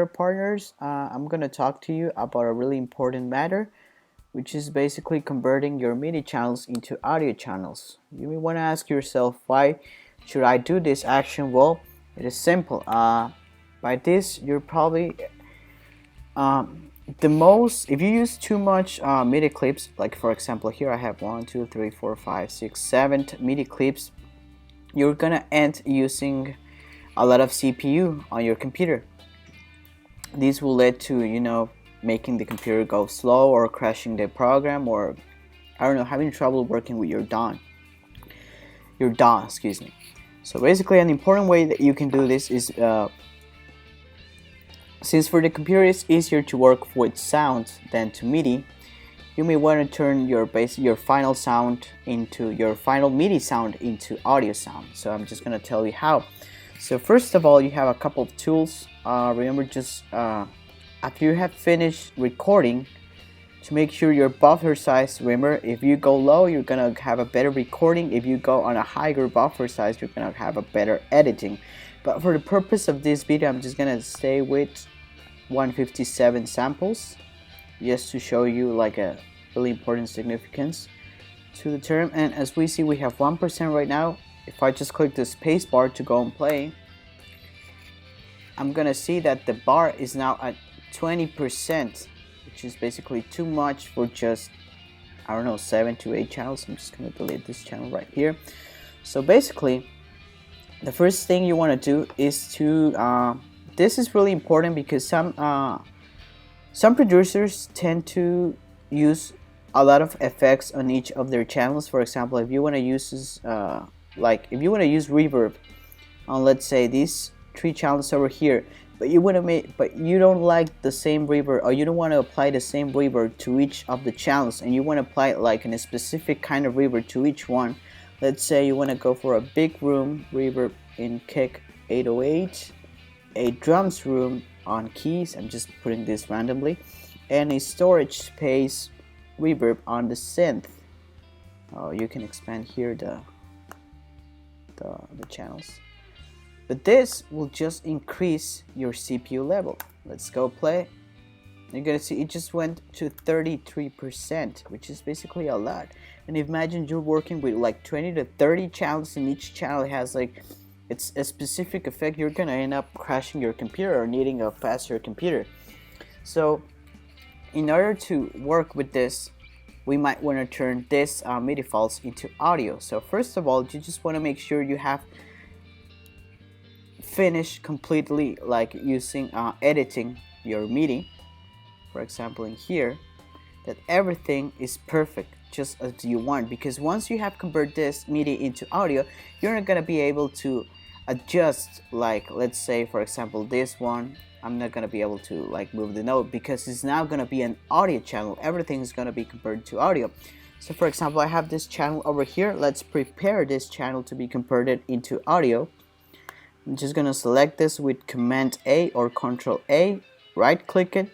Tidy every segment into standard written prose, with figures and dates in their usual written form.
partners, I'm gonna talk to you about a really important matter, which is basically converting your MIDI channels into audio channels. You may want to ask yourself, why should I do this action? Well, it is simple. By this, you're probably the most, if you use too much MIDI clips, like for example here I have 1 2 3 4 5 6 7 MIDI clips, you're gonna end using a lot of CPU on your computer. This will lead to, making the computer go slow or crashing the program, or I don't know, having trouble working with your DAW, excuse me. So basically an important way that you can do this is, since for the computer it's easier to work with sound than to MIDI, you may want to turn your final MIDI sound into audio sound. So I'm just gonna tell you how. So first of all, you have a couple of tools. Remember, just after you have finished recording, to make sure your buffer size, remember, if you go low, you're gonna have a better recording. If you go on a higher buffer size, you're gonna have a better editing. But for the purpose of this video, I'm just gonna stay with 157 samples, just to show you like a really important significance to the term. And as we see, we have 1% right now. If I just click the space bar to go and play, I'm gonna see that the bar is now at 20%, which is basically too much for just, I don't know, 7 to 8 channels. I'm just gonna delete this channel right here. So basically, the first thing you want to do is to, this is really important because some producers tend to use a lot of effects on each of their channels. For example, if you want to use if you want to use reverb on, let's say, these 3 channels over here, but you don't like the same reverb, or you don't want to apply the same reverb to each of the channels, and you want to apply it like in a specific kind of reverb to each one. Let's say you want to go for a big room reverb in kick 808, a drums room on keys, I'm just putting this randomly, and a storage space reverb on the synth. Oh, you can expand here the channels, but this will just increase your CPU level. Let's go play. You're gonna see it just went to 33%, which is basically a lot. And imagine you're working with like 20 to 30 channels, and each channel has like it's a specific effect. You're gonna end up crashing your computer or needing a faster computer. So in order to work with this, we might want to turn this MIDI files into audio. So first of all, you just want to make sure you have finished completely, like using editing your MIDI, for example in here, that everything is perfect just as you want. Because once you have converted this MIDI into audio, you're not gonna be able to adjust, like let's say for example this one, I'm not gonna be able to like move the note because it's now gonna be an audio channel. Everything is gonna be converted to audio. So for example, I have this channel over here. Let's prepare this channel to be converted into audio. I'm just gonna select this with Command A or Control A, right click it,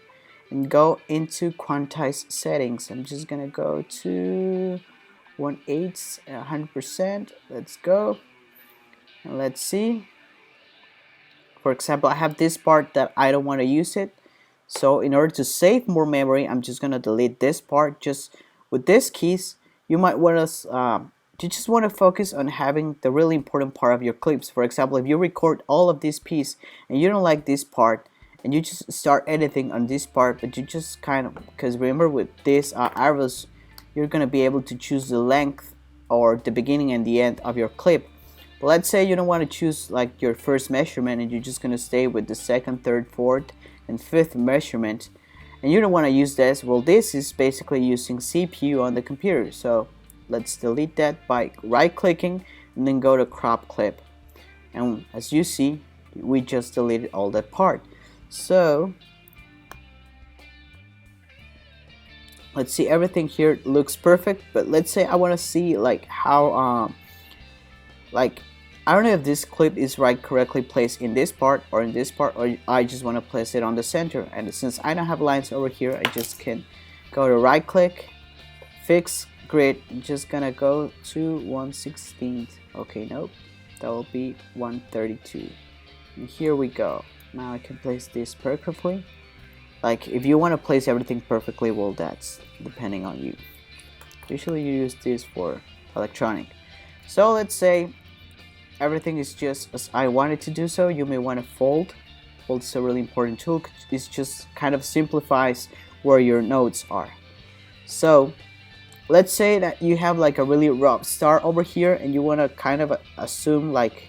and go into quantize settings. I'm just gonna go to 100%. Let's go, and let's see. For example, I have this part that I don't want to use it, so in order to save more memory, I'm just gonna delete this part. Just with these keys, you might want to you just want to focus on having the really important part of your clips. For example, if you record all of this piece and you don't like this part, and you just start editing on this part, but you just kind of, because remember with these arrows, you're gonna be able to choose the length or the beginning and the end of your clip. But let's say you don't want to choose like your first measurement, and you're just gonna stay with the second, third, fourth, and fifth measurement, and you don't want to use this. Well, this is basically using CPU on the computer. So let's delete that by right clicking and then go to crop clip, and as you see, we just deleted all that part. So let's see, everything here looks perfect, but let's say I want to see like how like I don't know if this clip is correctly placed in this part or in this part, or I just want to place it on the center. And since I don't have lines over here, I just can go to right click, fix grid. I'm just gonna go to 1/16. Okay, nope, that will be 132. And here we go. Now I can place this perfectly. Like if you want to place everything perfectly, well, that's depending on you. Usually you use this for electronic. So let's say everything is just as I wanted to do so. You may want to fold. Fold is a really important tool. It just kind of simplifies where your notes are. So let's say that you have like a really rough start over here and you want to kind of assume like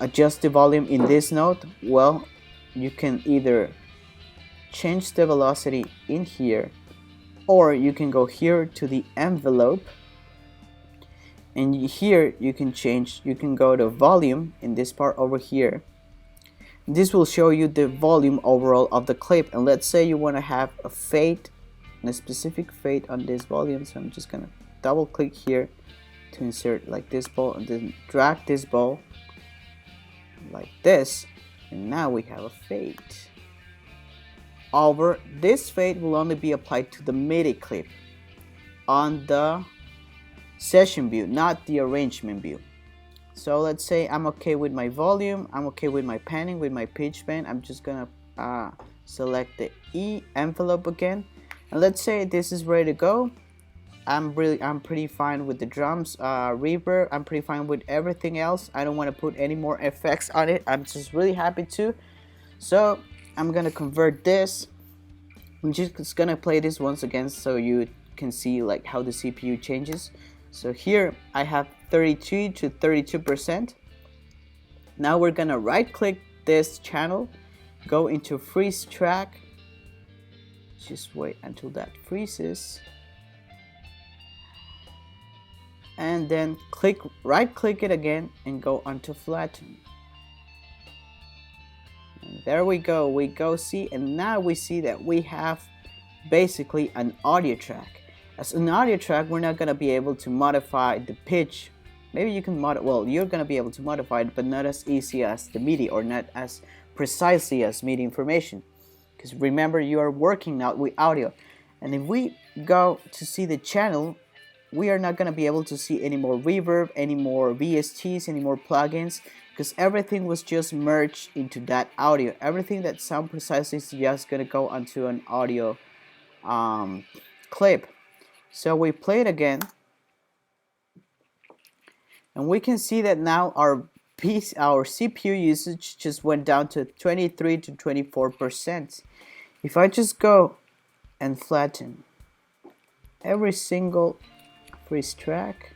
adjust the volume in this note. Well, you can either change the velocity in here, or you can go here to the envelope, and here you can go to volume in this part over here. This will show you the volume overall of the clip, and let's say you want to have a fade, a specific fade on this volume. So I'm just gonna double click here to insert like this ball, and then drag this ball like this, and now we have a fade. However, this fade will only be applied to the MIDI clip on the session view, not the arrangement view. So let's say I'm okay with my volume, I'm okay with my panning, with my pitch bend. I'm just gonna select the E envelope again, and let's say this is ready to go. I'm pretty fine with the drums, reverb. I'm pretty fine with everything else. I don't want to put any more effects on it. I'm just really happy to. So I'm gonna convert this. I'm just gonna play this once again so you can see like how the CPU changes. So here I have 32 to 32%. Now we're gonna right click this channel, go into freeze track. Just wait until that freezes, and then right click it again and go onto flatten. And there we go, see, and now we see that we have basically an audio track. As an audio track, we're not gonna be able to modify the pitch. Maybe you can you're gonna be able to modify it, but not as easy as the MIDI, or not as precisely as MIDI information. Because remember, you are working now with audio, and if we go to see the channel, we are not gonna be able to see any more reverb, any more VSTs, any more plugins, because everything was just merged into that audio. Everything that sound precisely is just gonna go onto an audio clip. So we play it again, and we can see that now our CPU usage just went down to 23 to 24%. If I just go and flatten every single freeze track,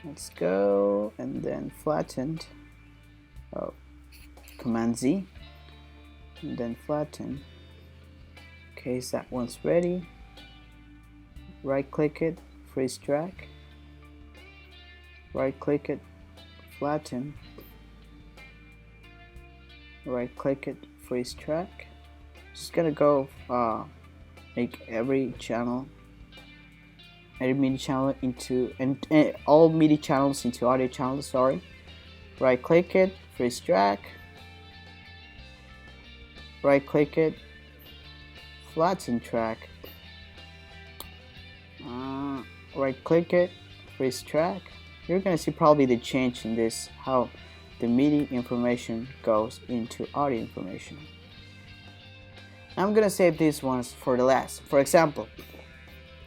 let's go, and then flattened, Command Z, and then flatten. Okay, so that one's ready. Right click it, freeze track, right click it, flatten, right click it, freeze track. Just gonna go make every MIDI channel into, and all MIDI channels into audio channels, sorry. Right click it, freeze track, right click it, flatten track, right click it, freeze track. You're gonna see probably the change in this, how the MIDI information goes into audio information. I'm gonna save these ones for the last. For example,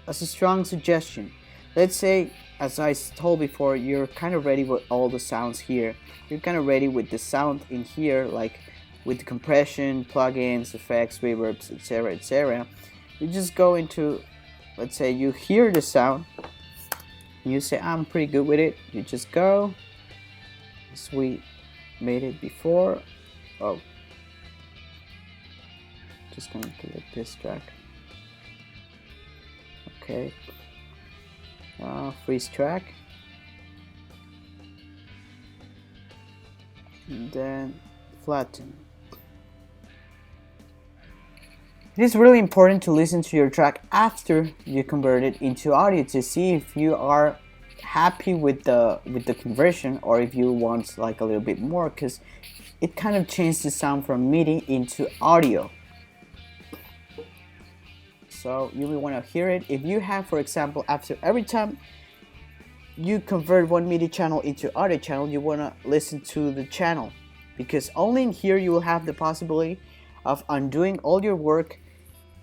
as a strong suggestion, let's say, as I told before, you're kind of ready with all the sounds here. You're kind of ready with the sound in here, like with the compression, plugins, effects, reverbs, etc., etc. You just go into, let's say you hear the sound, and you say, I'm pretty good with it. You just go, as we made it before. Just gonna delete this track. Okay. Freeze track, and then flatten. It is really important to listen to your track after you convert it into audio to see if you are happy with the conversion, or if you want like a little bit more, because it kind of changed the sound from MIDI into audio. So you will want to hear it. If you have, for example, after every time you convert one MIDI channel into audio channel, you want to listen to the channel because only in here you will have the possibility of undoing all your work,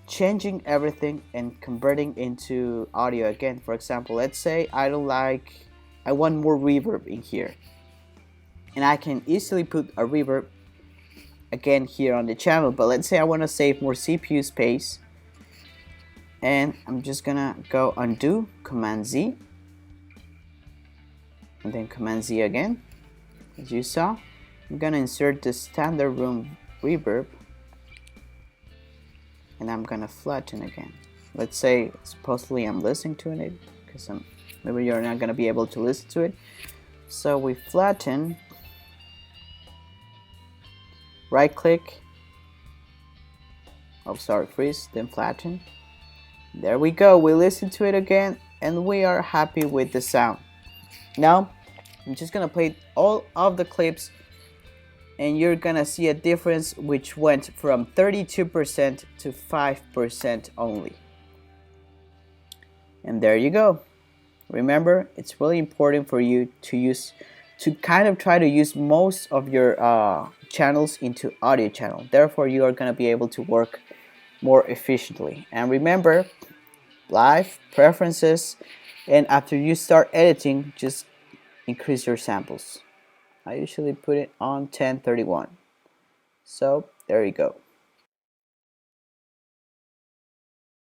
changing everything, and converting into audio again. For example, let's say I want more reverb in here, and I can easily put a reverb again here on the channel. But let's say I want to save more CPU space, and I'm just gonna go undo, Command Z, and then Command Z again. As you saw, I'm gonna insert the standard room reverb, and I'm gonna flatten again. Let's say supposedly I'm listening to it, because maybe you're not gonna be able to listen to it. So we flatten, right click, freeze, then flatten. There we go, we listen to it again and we are happy with the sound. Now I'm just gonna play all of the clips, and you're gonna see a difference which went from 32% to 5% only. And there you go. Remember, it's really important for you to kind of try to use most of your channels into audio channel. Therefore, you are gonna be able to work more efficiently. And remember, live, preferences, and after you start editing, just increase your samples. I usually put it on 1031. So there you go.